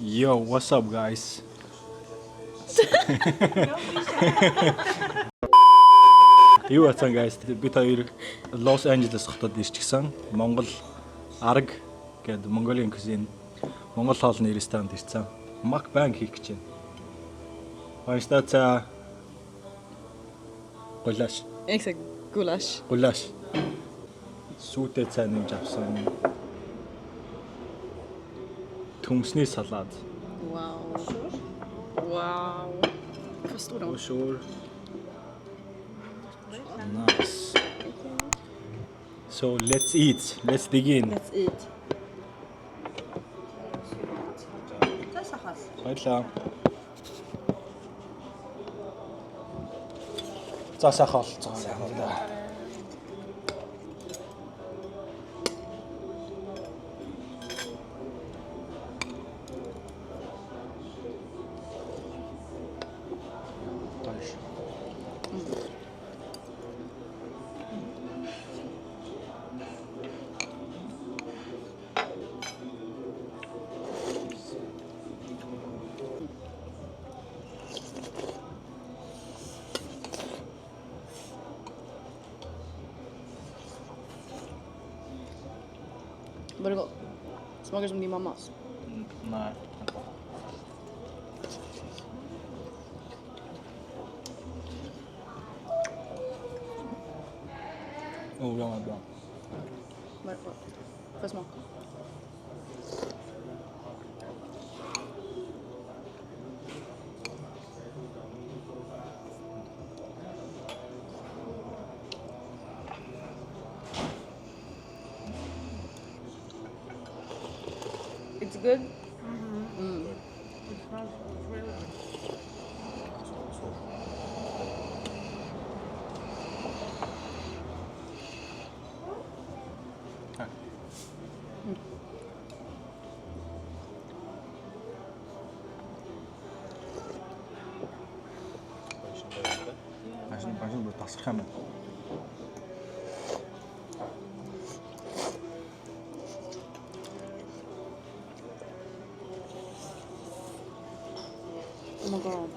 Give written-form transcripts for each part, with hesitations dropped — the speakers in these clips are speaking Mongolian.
Yo, what's up, guys? Юу бацхан guys? Бид хоёр Лос Анжелес хотод ирчихсэн. Монгол арга гэдэг Mongolian cuisine Монгол хоолны ресторанд ирсэн. Mukbang хийх гэж байна. Баярлалаа. Гулаш. Exakt, gulasch. Гулаш. Сүйтэй цай нэмж авсан. Төмсний салаад. Wow. Wow. Förstår de? Sure. Nice. So let's eat. Let's dig in. Let's eat. Баярлалаа. За сайхан олцоо. Сайхан да. Дальше. Var det gott? Smakar som din mammas. Nej. Oh, den var bra. Får jag smaka? It's good? It smells really good. Машин бүр тасрах юм байна. Oh my god.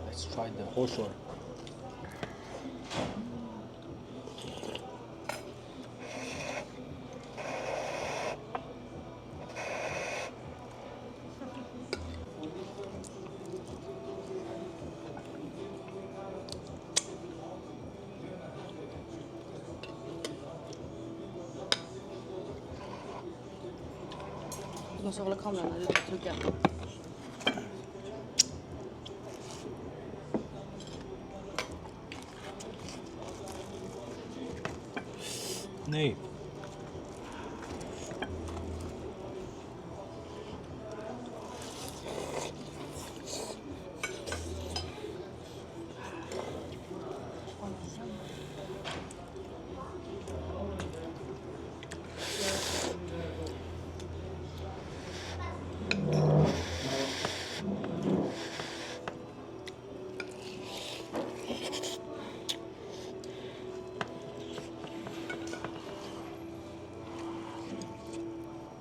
Let's try the hoshor. Du måste hålla kameran när du trycker. Nej.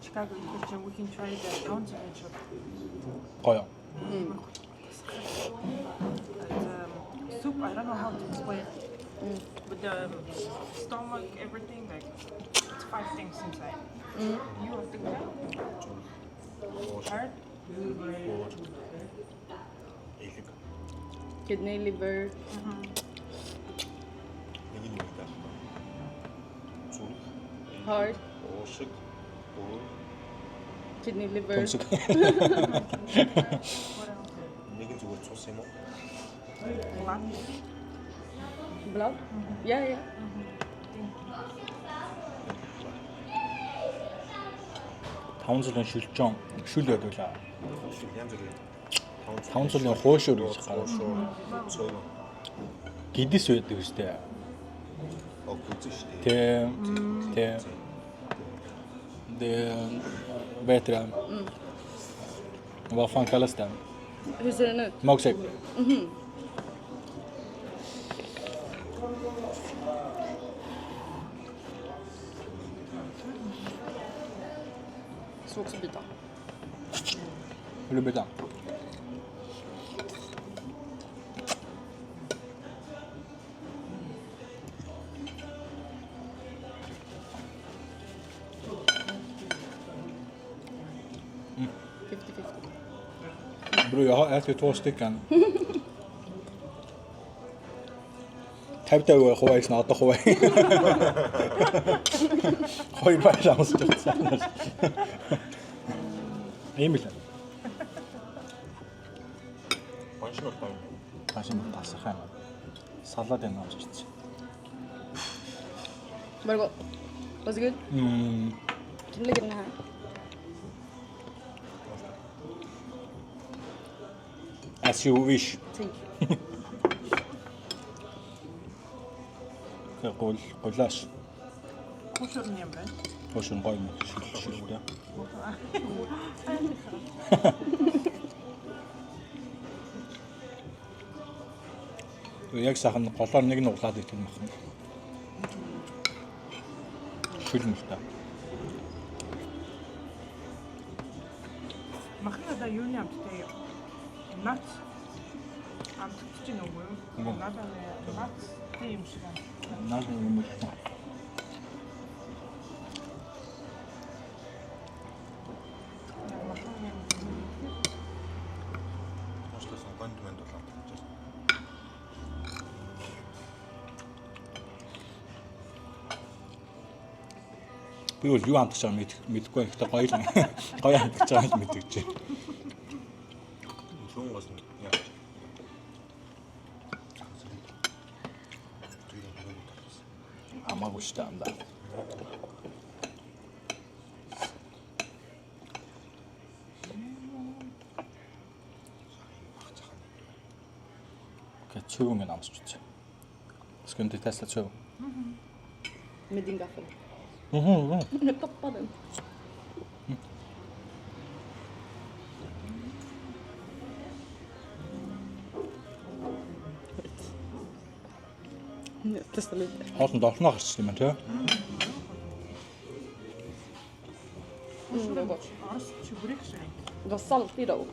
Chicago, we can try the continental. Гоё. Soup, I don't know how to explain. But the stomach, everything, like, it's 5 things inside. You have to go. Heart? Kidney, liver. Heart. Kidney, liver. Төмсөг. What else? Нэг нь зүгээр цус юм уу? Blood? Blood? Yeah, yeah. Таван зүйлийн шүлжон. Шүл байдаг лаа. Янз бүрийн Таван зүйлийн хоошор гэж гараад. цог Гидис байдаг үстэй. өгсөн шүү дээ. Тэ. Тэ. The... 。 better. 。 Цэг. Тэ. 。 Цэг. 。 The... 。 better. 。 Цэг. 。 Цэг. 。 The... 。 Цэг. 。 Цэг. 。 The... Vad fan kallas den? Hur ser den ut? Milkshake. Så också byta. Vill du byta? Mm. 50-50. Bror, jag har ätit 2 stycken. Hämta خوي snart och خوي. خوي bara chans att stanna. Emil. Баншин бол гоё. Машин тасах юм. Салаад энэ авч ирсэн. Var det gott? Was it good? Kan du lägga den här? As you wish. Thank you. قلاش. Koşarın yem ben. Hoşun koyma. Şurada. Яг сайхан голоор нэг нь углаад идэх юм байна. Шүлэн л та. Махна да юу юм те. Nuts. Амтч чинь үгүй. Надад nuts тийм шиг. Наад юм уу? Уушласан гонд мэнд болоод байна. Би бол юу амтч байгаа мэдэхгүй байх. Гэхдээ гоё л гоё амтч байгаа л мэдэж байна. Шүүн гос нь яа. Хамаагүй шүү дээ андаа. Чөвөн гэн амсч үзье. Ska du inte testa chöv? Med din gaffel. Mhm. Nu poppar den. Nu testar lite. Хоолнд олноо гарч юм тий. Det var gott. Арс чүбрэх шиг. Det var salt i då.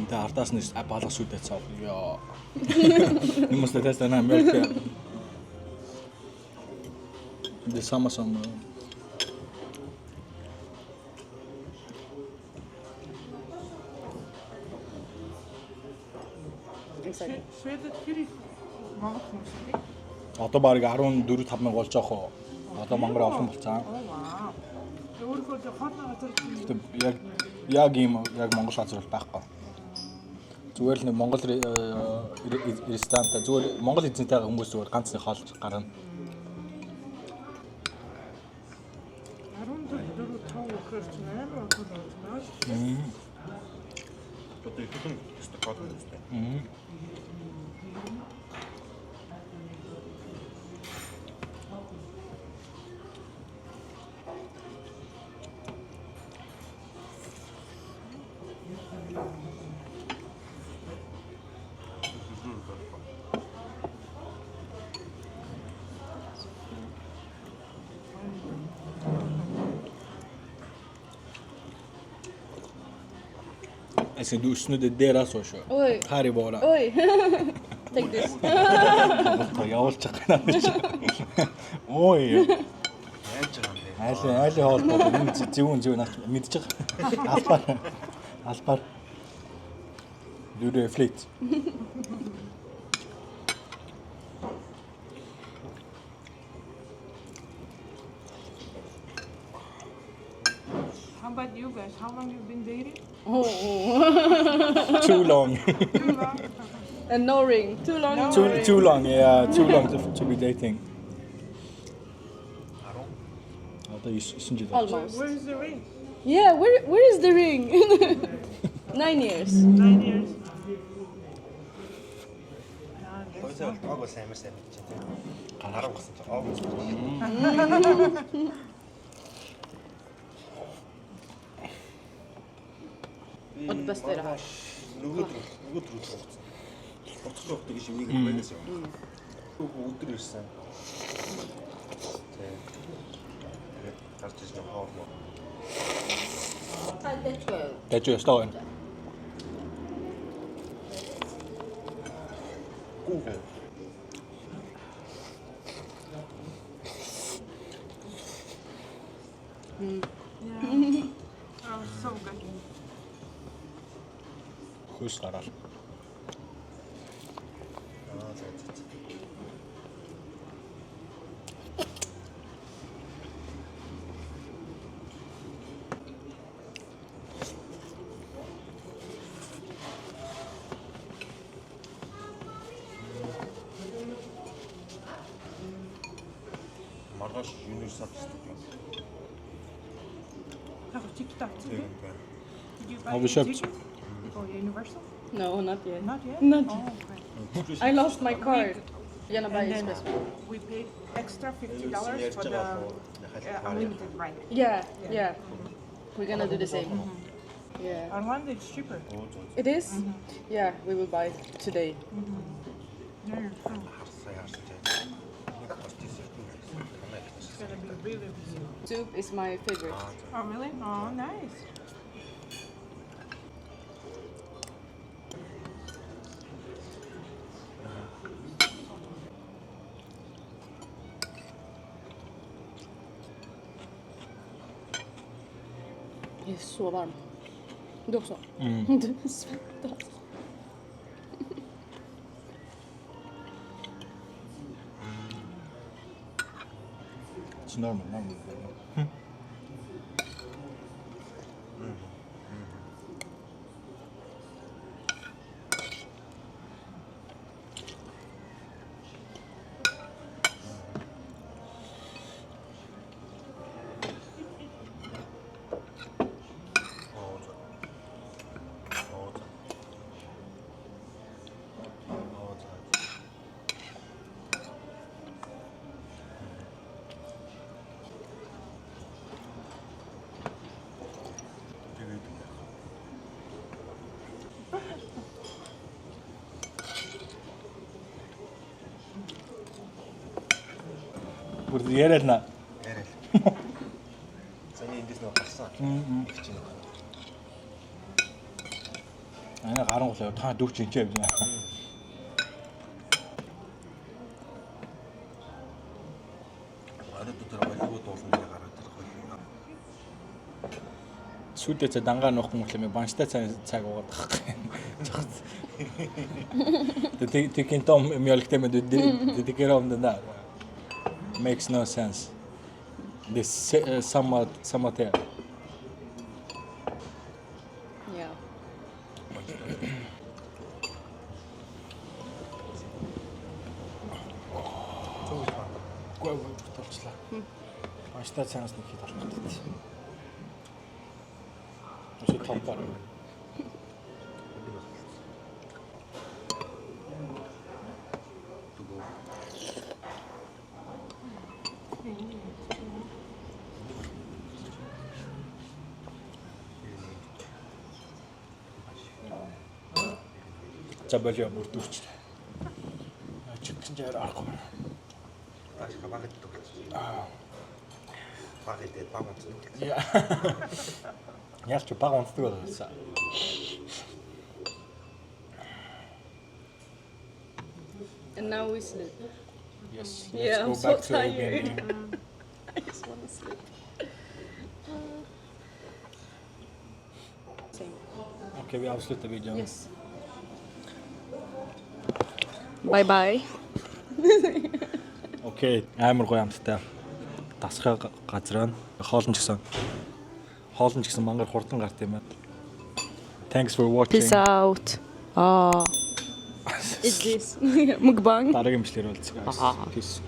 Тэ ардаас нь балах сүдээ цав. Яа. Nu måste jag testa den här mjölken. Det är samma som Exakt. Шведэд хэрэг Монгол хүмүүс тийм. одоо баг 14 5 мянга болж байгаа хоо. Одоо мангар олон болцсон. Оо вау. Өөрөөр хоолны газар чинь Гэтэ яг Монгол газар бол байхгүй. Зүгээр л нэг Монгол ресторанта зүгээр Монгол эзэнтэй хүмүүс зүгээр ганц нэг хоол гарна. 14 5 өгөхөр чинь амар хол байна. Одоо их хүн өстө код үстэй. Ska du snudda deras så kör. Oj. Här är bara. Oj. Take this. Ta явуулчих гэнэ. Ой. Яаж байгаа юм бэ? Айлын хоол бол энэ зөвүүн наач мэдчих. Албаар. Дүрэ флит. How about you guys? How long you been dating? Oh. Too long. Too long. And no ring. Too long. No ring. Too long. Yeah, too long to be dating. Одоо 9 жил. Almost. Where is the ring? Yeah, where is the ring? 9 years. 9 years. Хүмүүсээ бол ог бас амар сайн мэдчихээн тийм. Гараа угсан чинь ог угсан. От бэстэр. Нөгөө төр угсан. Уцчих жоохтой гэж нэг байгаас юм. Өдөр ирсэн. Тийм. Гарч ирж байгаа хоол. Дэж өстөө байна. Google. Oh, so good. Хөөс гараад. Маргааш универсал студио. Oh, TikTok. Тийм. Did you Oh, buy we the should- ticket for Universal? No, not yet. Not yet. Not Oh, yet. okay. I lost my card. Gonna buy And it then special. we paid extra $50 for the unlimited ride. Yeah. We're gonna do the same. Yeah. Online it's cheaper. It is? Yeah, we will buy today. Yeah, you're fine. Харсаа яарсан тийм. Нэг гарч ирсэн. It's gonna be really busy. Soup is my favorite. Oh, really? Oh, nice. Det är så varmt. Du också? Du svettas. It's normal. Бүр яриад на. Яриа. Зөний эндээс нэг гарсан. Чинь. Ана гарангуул та дүүч энэ юм. Арид дотор балигуу дуулан дээр гараад ирэх байх. Сүйдээ дангаа нуухгүй юм банштай цаг уугаад байгаа. Tycker inte om mjölk men du tycker om den där. Makes no sense. Det är samma te. Yeah. Гой болчихлаа. Банштай цаас нэг хэд болох гэдэг. Өсөж томпор. За болоо бүрдүүч. Чигсэн жаар арахгүй. Тааш багт төгс. Багт дээр баг унтсан. Яа. Яарч баг унтдаг байсан. And now we sleep. Yes. Yeah, I'm Let's so go back to tired. Airbnb. I just want to sleep. Same. Okej, vi avslutar videon. Yes. Bye bye. Окей, амар гоё амттай. Дасгай газар нь хоолн ч гэсэн мангар хурдан гарт юм байна. Thanks for watching. Peace out. Is this mukbang? Дараагийн бичлэр уулзъя. Peace.